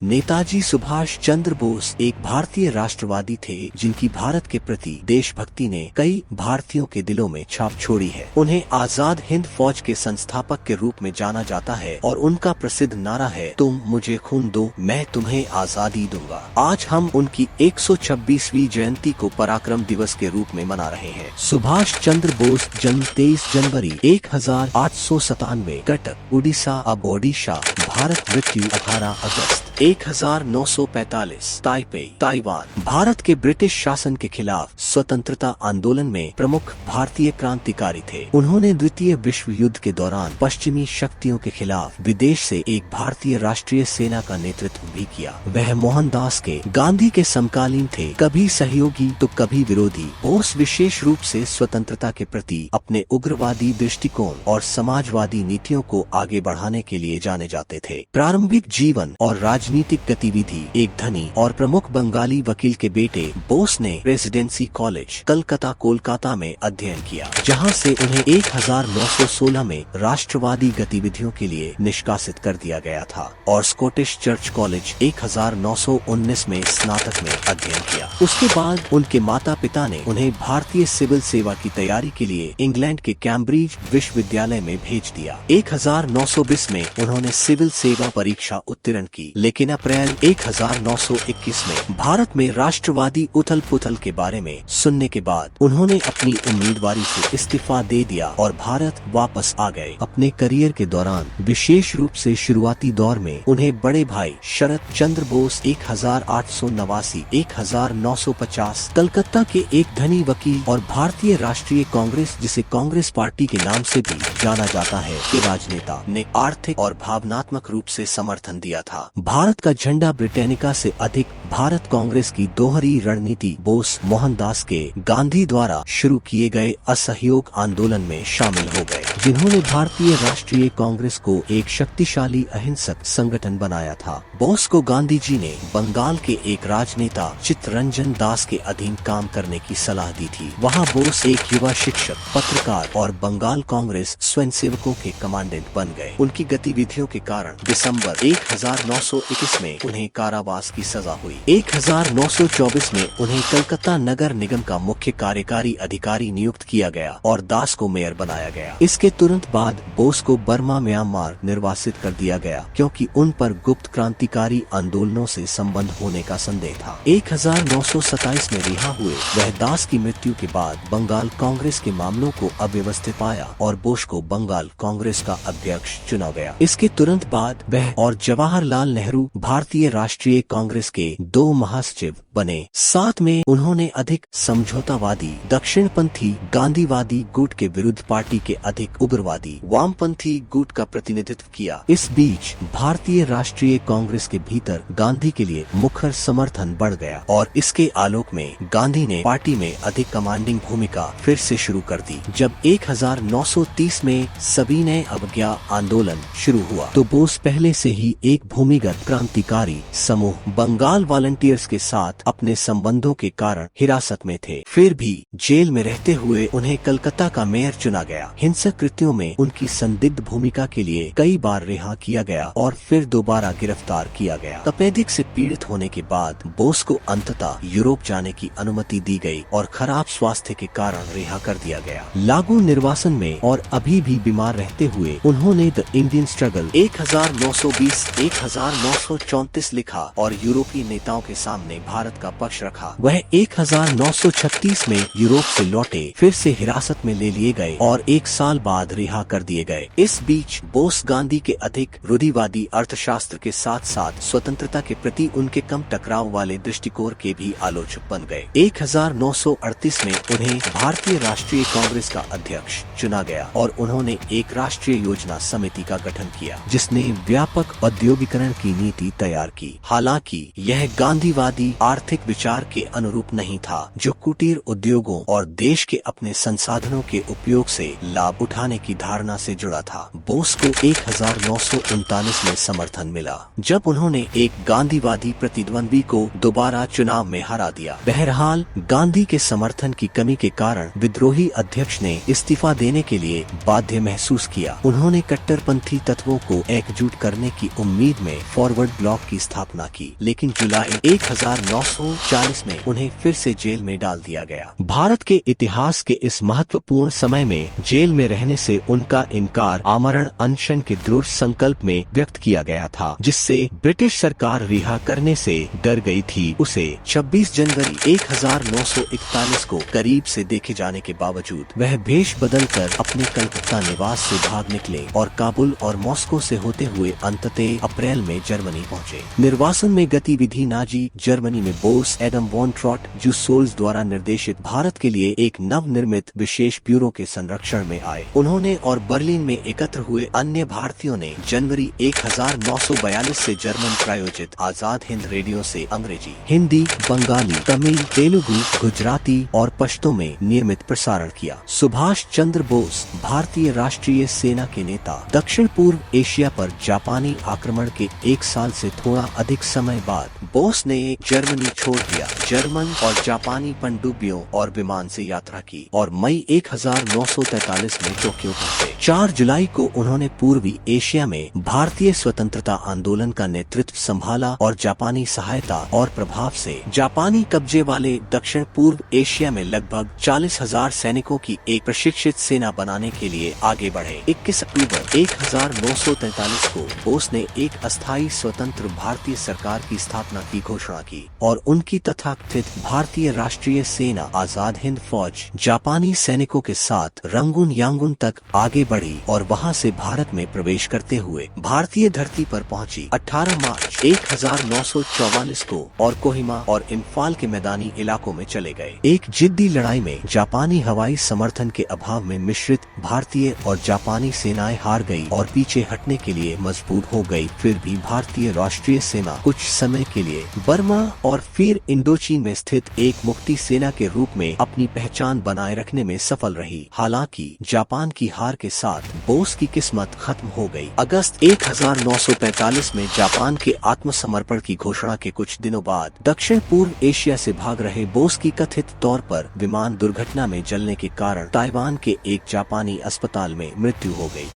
नेताजी सुभाष चंद्र बोस एक भारतीय राष्ट्रवादी थे जिनकी भारत के प्रति देशभक्ति ने कई भारतीयों के दिलों में छाप छोड़ी है। उन्हें आजाद हिंद फौज के संस्थापक के रूप में जाना जाता है और उनका प्रसिद्ध नारा है, तुम मुझे खून दो मैं तुम्हें आजादी दूंगा। आज हम उनकी 126वीं जयंती को पराक्रम दिवस के रूप में मना रहे हैं। सुभाष चंद्र बोस जन्म 23 जनवरी 1897 कटक उड़ीसा अब ओडिशा भारत। मृत्यु 18 अगस्त 1945 ताइपे ताइवान। भारत के ब्रिटिश शासन के खिलाफ स्वतंत्रता आंदोलन में प्रमुख भारतीय क्रांतिकारी थे। उन्होंने द्वितीय विश्व युद्ध के दौरान पश्चिमी शक्तियों के खिलाफ विदेश से एक भारतीय राष्ट्रीय सेना का नेतृत्व भी किया। वह मोहनदास के गांधी के समकालीन थे, कभी सहयोगी तो कभी विरोधी। बोस विशेष रूप से स्वतंत्रता के प्रति अपने उग्रवादी दृष्टिकोण और समाजवादी नीतियों को आगे बढ़ाने के लिए जाने जाते थे। प्रारंभिक जीवन और राजनीतिक गतिविधि। एक धनी और प्रमुख बंगाली वकील के बेटे बोस ने रेजिडेंसी कॉलेज कलकत्ता कोलकाता में अध्ययन किया, जहां से उन्हें 1916 में राष्ट्रवादी गतिविधियों के लिए निष्कासित कर दिया गया था और स्कॉटिश चर्च कॉलेज 1919 में स्नातक में अध्ययन किया। उसके बाद उनके माता पिता ने उन्हें भारतीय सिविल सेवा की तैयारी के लिए इंग्लैंड के कैम्ब्रिज विश्वविद्यालय में भेज दिया। 1920 में उन्होंने सिविल सेवा परीक्षा उत्तीर्ण की, लेकिन अप्रैल 1921 में भारत में राष्ट्रवादी उथल पुथल के बारे में सुनने के बाद उन्होंने अपनी उम्मीदवारी से इस्तीफा दे दिया और भारत वापस आ गए। अपने करियर के दौरान विशेष रूप से शुरुआती दौर में उन्हें बड़े भाई शरद चंद्र बोस 1889-1950 कलकत्ता के एक धनी वकील और भारतीय राष्ट्रीय कांग्रेस जिसे कांग्रेस पार्टी के नाम से भी जाना जाता है के राजनेता ने आर्थिक और भावनात्मक रूप से समर्थन दिया था। भारत का झंडा ब्रिटेनिका से अधिक भारत कांग्रेस की दोहरी रणनीति बोस मोहनदास के गांधी द्वारा शुरू किए गए असहयोग आंदोलन में शामिल हो गए, जिन्होंने भारतीय राष्ट्रीय कांग्रेस को एक शक्तिशाली अहिंसक संगठन बनाया था। बोस को गांधी जी ने बंगाल के एक राजनेता चित्तरंजन दास के अधीन काम करने की सलाह दी थी। वहां बोस एक युवा शिक्षक, पत्रकार और बंगाल कांग्रेस स्वयंसेवकों के कमांडेंट बन गए। उनकी गतिविधियों के कारण दिसंबर 1921 में उन्हें कारावास की सजा हुई। 1924 में उन्हें कलकत्ता नगर निगम का मुख्य कार्यकारी अधिकारी नियुक्त किया गया और दास को मेयर बनाया गया। इसके तुरंत बाद बोस को बर्मा म्यांमार निर्वासित कर दिया गया, क्योंकि उन पर गुप्त क्रांतिकारी आंदोलनों से संबंध होने का संदेह था। 1927 में रिहा हुए। वह दास की मृत्यु के बाद बंगाल कांग्रेस के मामलों को अव्यवस्थित पाया और बोस को बंगाल कांग्रेस का अध्यक्ष चुना गया। इसके तुरंत बाद वह और जवाहरलाल नेहरू भारतीय राष्ट्रीय कांग्रेस के 2 महासचिव बने। साथ में उन्होंने अधिक समझौतावादी दक्षिणपंथी गांधीवादी गुट के विरुद्ध पार्टी के अधिक उग्रवादी वामपंथी गुट का प्रतिनिधित्व किया। इस बीच भारतीय राष्ट्रीय कांग्रेस के भीतर गांधी के लिए मुखर समर्थन बढ़ गया और इसके आलोक में गांधी ने पार्टी में अधिक कमांडिंग भूमिका फिर से शुरू कर दी। जब 1930 में सविनय अवज्ञा आंदोलन शुरू हुआ तो बोस पहले से ही एक भूमिगत क्रांतिकारी समूह बंगाल वॉलंटियर्स के साथ अपने संबंधों के कारण हिरासत में थे। फिर भी जेल में रहते हुए उन्हें कलकत्ता का मेयर चुना गया। हिंसक कृत्यों में उनकी संदिग्ध भूमिका के लिए कई बार रिहा किया गया और फिर दोबारा गिरफ्तार किया गया। तपेदिक से पीड़ित होने के बाद बोस को अंततः यूरोप जाने की अनुमति दी गई और खराब स्वास्थ्य के कारण रिहा कर दिया गया। लागू निर्वासन में और अभी भी बीमार रहते हुए उन्होंने द इंडियन स्ट्रगल 1920-1934 लिखा और यूरोपीय नेताओं के सामने भारत का पक्ष रखा। वह 1936 में यूरोप से लौटे, फिर से हिरासत में ले लिए गए और 1 साल बाद रिहा कर दिए गए। इस बीच बोस गांधी के अधिक रूढ़िवादी अर्थशास्त्र के साथ साथ स्वतंत्रता के प्रति उनके कम टकराव वाले दृष्टिकोण के भी आलोचक बन गए। 1938 में उन्हें भारतीय राष्ट्रीय कांग्रेस का अध्यक्ष चुना गया और उन्होंने एक राष्ट्रीय योजना समिति का गठन किया, जिसने व्यापक औद्योगिकरण की नीति तैयार की। हालांकि यह गांधीवादी आर्थिक आर्थिक विचार के अनुरूप नहीं था, जो कुटीर उद्योगों और देश के अपने संसाधनों के उपयोग से लाभ उठाने की धारणा से जुड़ा था। बोस को 1939 में समर्थन मिला, जब उन्होंने एक गांधीवादी प्रतिद्वंदी को दोबारा चुनाव में हरा दिया। बहरहाल, गांधी के समर्थन की कमी के कारण विद्रोही अध्यक्ष ने इस्तीफा देने के लिए बाध्य महसूस किया। उन्होंने कट्टरपंथी तत्वों को एकजुट करने की उम्मीद में फॉरवर्ड ब्लॉक की स्थापना की, लेकिन जुलाई 1940 में उन्हें फिर से जेल में डाल दिया गया। भारत के इतिहास के इस महत्वपूर्ण समय में जेल में रहने से उनका इनकार आमरण अनशन के दृढ़ संकल्प में व्यक्त किया गया था, जिससे ब्रिटिश सरकार रिहा करने से डर गई थी। उसे 26 जनवरी 1941 को करीब से देखे जाने के बावजूद वह भेष बदलकर अपने कलकत्ता निवास से भाग निकले और काबुल और मॉस्को से होते हुए अंततः अप्रैल में जर्मनी पहुंचे। निर्वासन में गतिविधि नाजी जर्मनी में बोस एडम वॉन ट्रॉट जूसोल्स द्वारा निर्देशित भारत के लिए एक नव निर्मित विशेष ब्यूरो के संरक्षण में आए। उन्होंने और बर्लिन में एकत्र हुए अन्य भारतीयों ने जनवरी 1942 से जर्मन प्रायोजित आजाद हिंद रेडियो से अंग्रेजी, हिंदी, बंगाली, तमिल, तेलुगु, गुजराती और पश्तो में नियमित प्रसारण किया। सुभाष चंद्र बोस, भारतीय राष्ट्रीय सेना के नेता, दक्षिण पूर्व एशिया पर जापानी आक्रमण के 1 साल से थोड़ा अधिक समय बाद बोस ने जर्मनी छोड़ दिया। जर्मन और जापानी पनडुब्बियों और विमान से यात्रा की और मई 1943 में टोक्यो पहुंचे। 4 जुलाई को उन्होंने पूर्वी एशिया में भारतीय स्वतंत्रता आंदोलन का नेतृत्व संभाला और जापानी सहायता और प्रभाव से जापानी कब्जे वाले दक्षिण पूर्व एशिया में लगभग 40,000 सैनिकों की एक प्रशिक्षित सेना बनाने के लिए आगे बढ़े। 21 अक्टूबर 1943 को बोस ने एक अस्थायी स्वतंत्र भारतीय सरकार की स्थापना की घोषणा की और उनकी तथाकथित भारतीय राष्ट्रीय सेना आजाद हिंद फौज जापानी सैनिकों के साथ रंगून यांगून तक आगे बढ़ी और वहां से भारत में प्रवेश करते हुए भारतीय धरती पर पहुंची। 18 मार्च 1944 को और कोहिमा और इम्फाल के मैदानी इलाकों में चले गए। एक जिद्दी लड़ाई में जापानी हवाई समर्थन के अभाव में मिश्रित भारतीय और जापानी सेनाएं हार गई और पीछे हटने के लिए मजबूर हो गई। फिर भी भारतीय राष्ट्रीय सेना कुछ समय के लिए बर्मा और फिर इंडोचीन में स्थित एक मुक्ति सेना के रूप में अपनी पहचान बनाए रखने में सफल रही। हालांकि जापान की हार के साथ बोस की किस्मत खत्म हो गई। अगस्त 1945 में जापान के आत्मसमर्पण की घोषणा के कुछ दिनों बाद दक्षिण पूर्व एशिया से भाग रहे बोस की कथित तौर पर विमान दुर्घटना में जलने के कारण ताइवान के एक जापानी अस्पताल में मृत्यु हो गई।